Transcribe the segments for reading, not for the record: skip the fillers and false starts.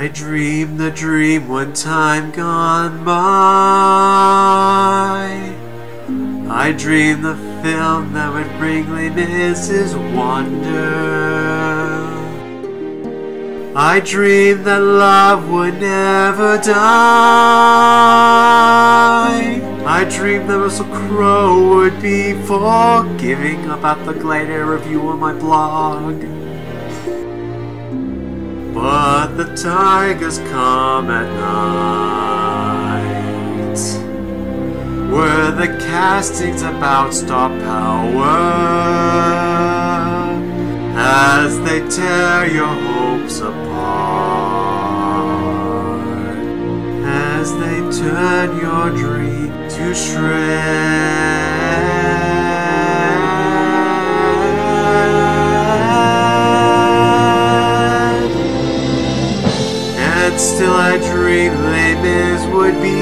I dreamed the dream one time gone by. I dreamed the film that would bring Les Mis' wonder. I dreamed that love would never die. I dreamed that Russell Crowe would be forgiving about the Gladiator review on my blog. But the tigers come at night, where the casting's about star power, as they tear your hopes apart, as they turn your dream to shreds. And still I dreamed Les Mis would be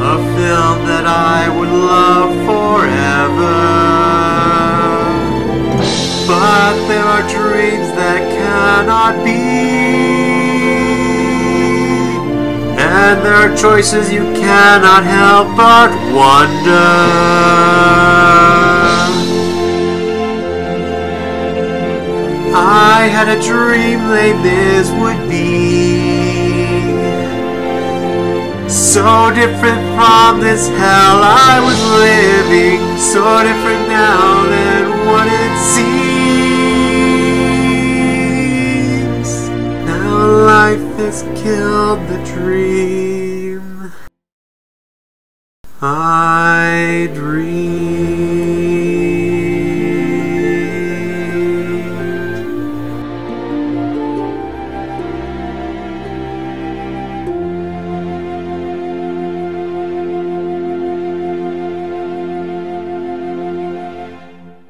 a film that I would love forever. But there are dreams that cannot be, and there are choices you cannot help but wonder. I had a dream Les Mis would be so different from this hell I was living, so different now than what it seems. Now life has killed the dream I dreamed.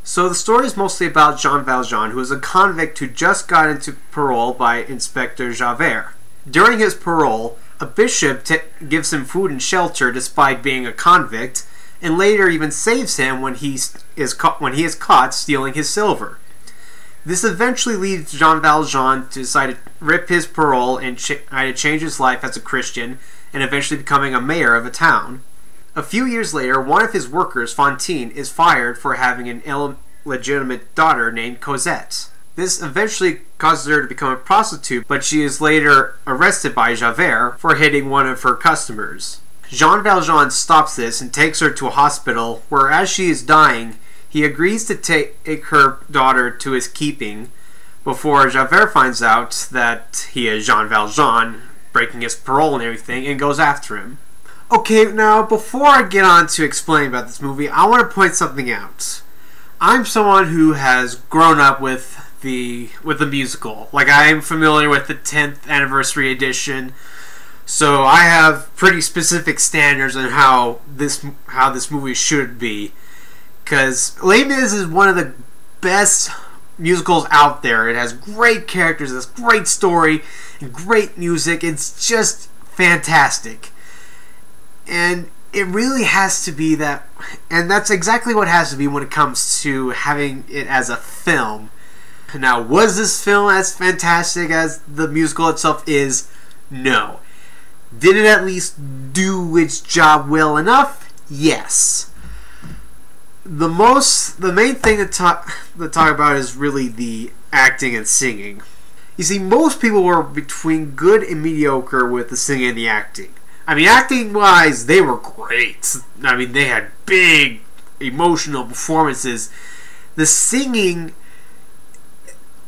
So the story is mostly about Jean Valjean, who is a convict who just got into parole by Inspector Javert. During his parole, a bishop gives him food and shelter despite being a convict, and later even saves him when he is caught stealing his silver. This eventually leads Jean Valjean to decide to rip his parole and try to change his life as a Christian, and eventually becoming a mayor of a town. A few years later, one of his workers, Fantine, is fired for having an illegitimate daughter named Cosette. This eventually causes her to become a prostitute, but she is later arrested by Javert for hitting one of her customers. Jean Valjean stops this and takes her to a hospital where, as she is dying, he agrees to take her daughter to his keeping before Javert finds out that he is Jean Valjean, breaking his parole and everything, and goes after him. Okay, now before I get on to explain about this movie, I want to point something out. I'm someone who has grown up with the musical. Like, I am familiar with the 10th anniversary edition, so I have pretty specific standards on how this movie should be. Because Les Mis is one of the best musicals out there. It has great characters, it has great story, and great music. It's just fantastic. And it really has to be that, and that's exactly what it has to be when it comes to having it as a film. Now, was this film as fantastic as the musical itself is? No. Did it at least do its job well enough? Yes. The main thing to talk about is really the acting and singing. You see, most people were between good and mediocre with the singing and the acting. I mean, acting-wise, they were great. I mean, they had big, emotional performances. The singing,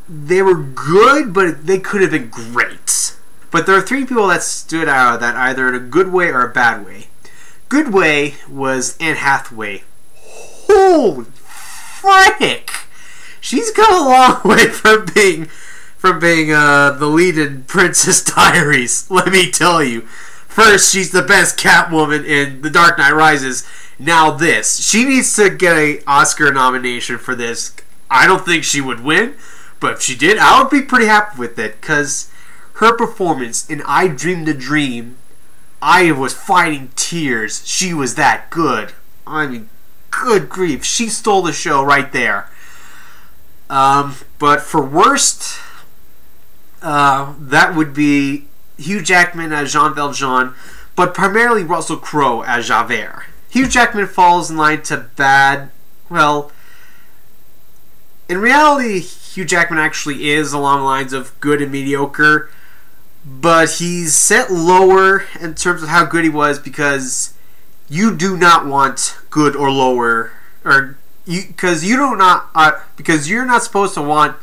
they were good, but they could have been great. But there are three people that stood out of that, either in a good way or a bad way. Good way was Anne Hathaway. Holy frick! She's come a long way from being the lead in Princess Diaries, let me tell you. First, she's the best Catwoman in The Dark Knight Rises. Now this. She needs to get an Oscar nomination for this. I don't think she would win, but if she did, I would be pretty happy with it, because her performance in I Dreamed a Dream, I was fighting tears. She was that good. I mean, good grief. She stole the show right there. But for worst, That would be Hugh Jackman as Jean Valjean, but primarily Russell Crowe as Javert. Hugh Jackman falls in line to bad. Well, in reality, Hugh Jackman actually is along the lines of good and mediocre, but he's set lower in terms of how good he was because you do not want good or lower, or because you're not supposed to want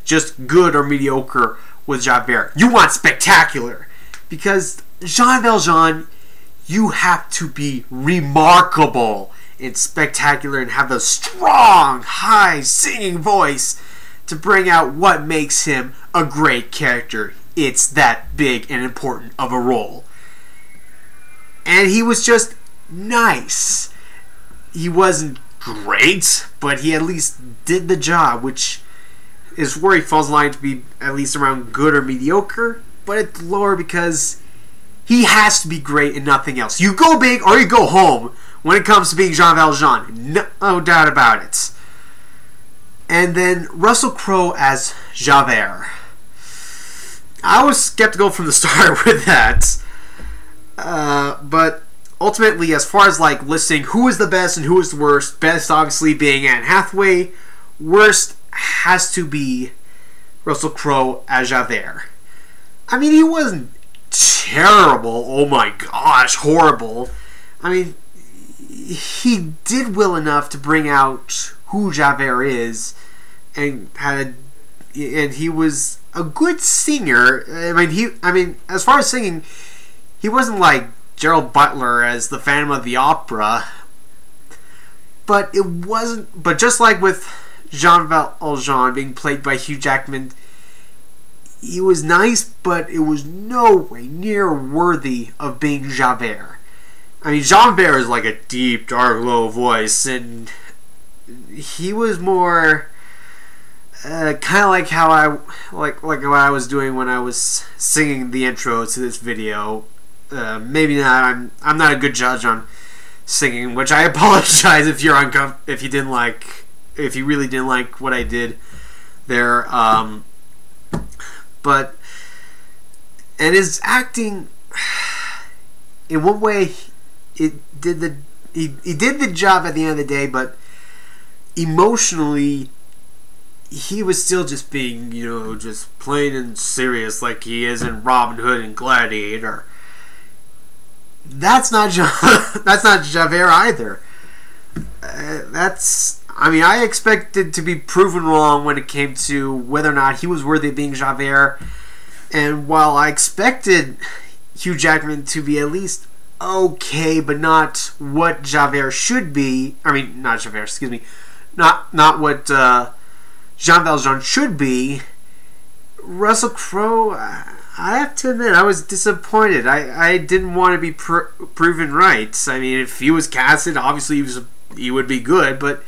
just good or mediocre with Javert. You want spectacular, because Jean Valjean, you have to be remarkable and spectacular and have a strong, high singing voice to bring out what makes him a great character. It's that big and important of a role. And he was just nice. He wasn't great, but he at least did the job, which is where he falls in line to be at least around good or mediocre, but it's lower because he has to be great and nothing else. You go big or you go home when it comes to being Jean Valjean. No doubt about it. And then Russell Crowe as Javert. I was skeptical from the start with that. But ultimately, as far as like listing who is the best and who is the worst, best obviously being Anne Hathaway, worst has to be Russell Crowe as Javert. I mean, he wasn't terrible. Oh my gosh, horrible. I mean, he did well enough to bring out who Javert is, and he was a good singer. I mean, as far as singing, he wasn't like Gerald Butler as the Phantom of the Opera, but it wasn't. But just like with Jean Valjean being played by Hugh Jackman, he was nice, but it was no way near worthy of being Javert. I mean, Javert is like a deep, dark, low voice, and he was more kind of like how like what I was doing when I was singing the intro to this video. Maybe not. I'm not a good judge on singing, which I apologize if you're if you really didn't like what I did there. But and his acting, in one way, he did the job at the end of the day, but emotionally, he was still just being, just plain and serious like he is in Robin Hood and Gladiator. That's not Javert either. I expected to be proven wrong when it came to whether or not he was worthy of being Javert. And while I expected Hugh Jackman to be at least okay, but not what Javert should be, not Javert, excuse me, not what Jean Valjean should be, Russell Crowe, I have to admit, I was disappointed. I didn't want to be proven right. I mean, if he was casted, obviously he would be good, but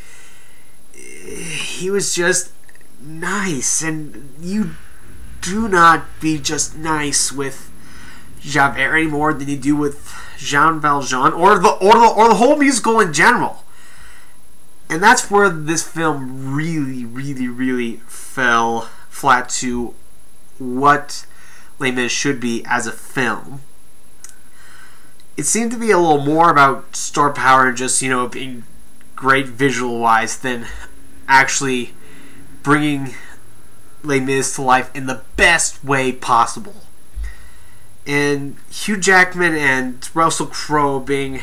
he was just nice, and you do not be just nice with Javert any more than you do with Jean Valjean or the whole musical in general. And that's where this film really, really, really fell flat to what Les Mis should be as a film. It seemed to be a little more about star power and just, being great visual-wise than actually bringing Les Mis to life in the best way possible. And Hugh Jackman and Russell Crowe being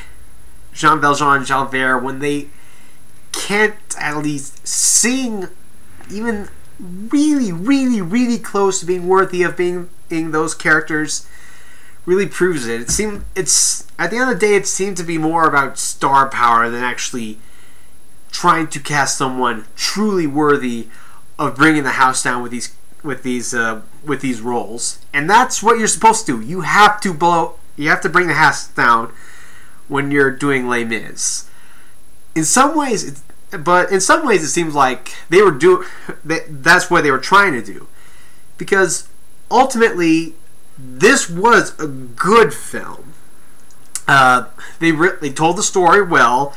Jean Valjean and Javert, when they can't at least sing even really, really, really close to being worthy of being those characters, really proves it. It's at the end of the day, it seemed to be more about star power than actually trying to cast someone truly worthy of bringing the house down with these roles. And that's what you're supposed to do. You have to bring the house down when you're doing Les Mis. In some ways, it seems like that's what they were trying to do, because ultimately, this was a good film. They told the story well,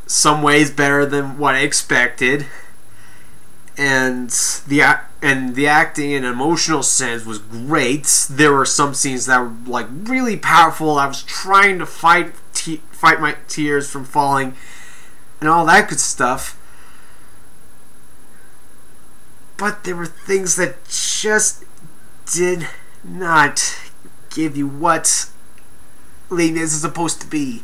some ways better than what I expected. and the acting in an emotional sense was great. There were some scenes that were like really powerful. I was trying to fight my tears from falling and all that good stuff. But there were things that just did not give you what Les Mis is supposed to be.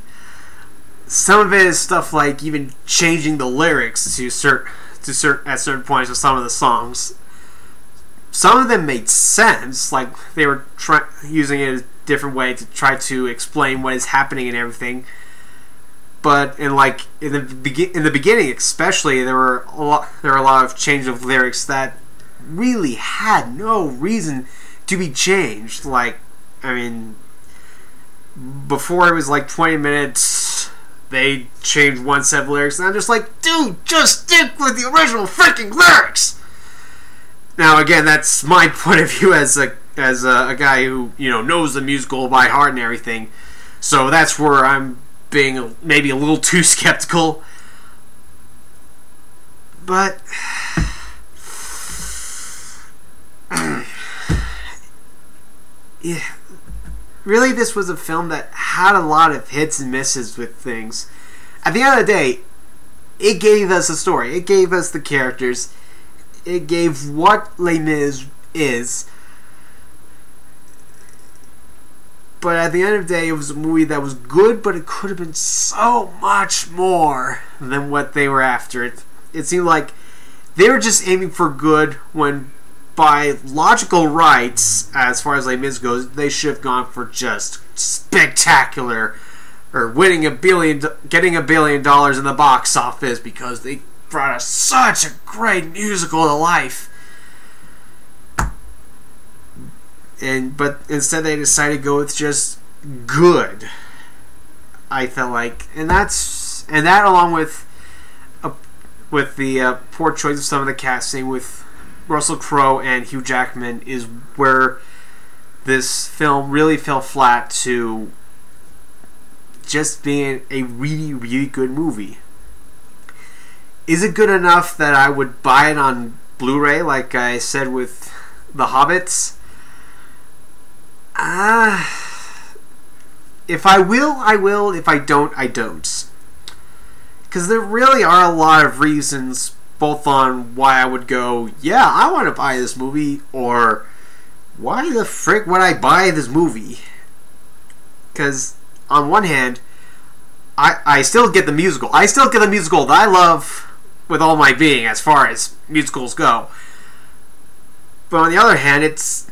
Some of it is stuff like even changing the lyrics at certain points of some of the songs. Some of them made sense, like they were using it a different way to try to explain what is happening and everything. But in the beginning, especially, there were a lot of change of lyrics that really had no reason to be changed. Like, I mean, before it was like 20 minutes, they changed one set of lyrics, and I'm just like, dude, just stick with the original freaking lyrics. Now, again, that's my point of view as a guy who, you know, knows the musical by heart and everything. So that's where I'm being maybe a little too skeptical. But yeah, really, this was a film that had a lot of hits and misses with things. At the end of the day, it gave us a story. It gave us the characters. It gave what Les Mis is. But at the end of the day, it was a movie that was good, but it could have been so much more than what they were after. It seemed like they were just aiming for good when, by logical rights, as far as Les Mis goes, they should have gone for just spectacular, or getting $1 billion in the box office because they brought us such a great musical to life. But instead they decided to go with just good. I felt like, and that along with the poor choice of some of the casting with Russell Crowe and Hugh Jackman is where this film really fell flat to just being a really, really good movie. Is it good enough that I would buy it on Blu-ray, like I said with The Hobbits? If I will, I will. If I don't, I don't. Because there really are a lot of reasons, both on why I would go, yeah, I want to buy this movie, or why the frick would I buy this movie? Because on one hand, I still get the musical. I still get the musical that I love with all my being as far as musicals go. But on the other hand, it's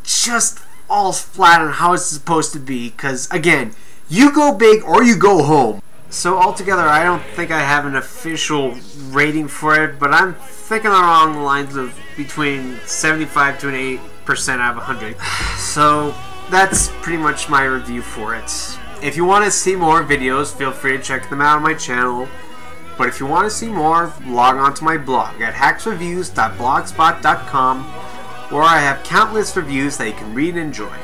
just falls flat on how it's supposed to be, because again, you go big or you go home. So altogether, I don't think I have an official rating for it, but I'm thinking along the lines of between 75 to an 8% out of 100. So that's pretty much my review for it. If you want to see more videos, feel free to check them out on my channel. But if you want to see more, log on to my blog at hacksreviews.blogspot.com, where I have countless reviews that you can read and enjoy.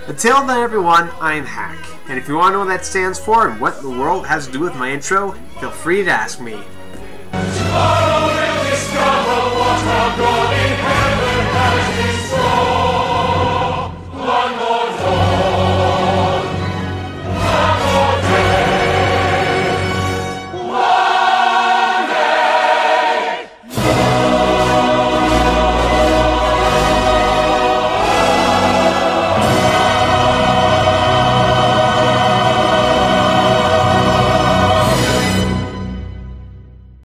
Until then, everyone, I'm Hack, and if you want to know what that stands for and what the world has to do with my intro, feel free to ask me. Tomorrow we'll discover what our God is.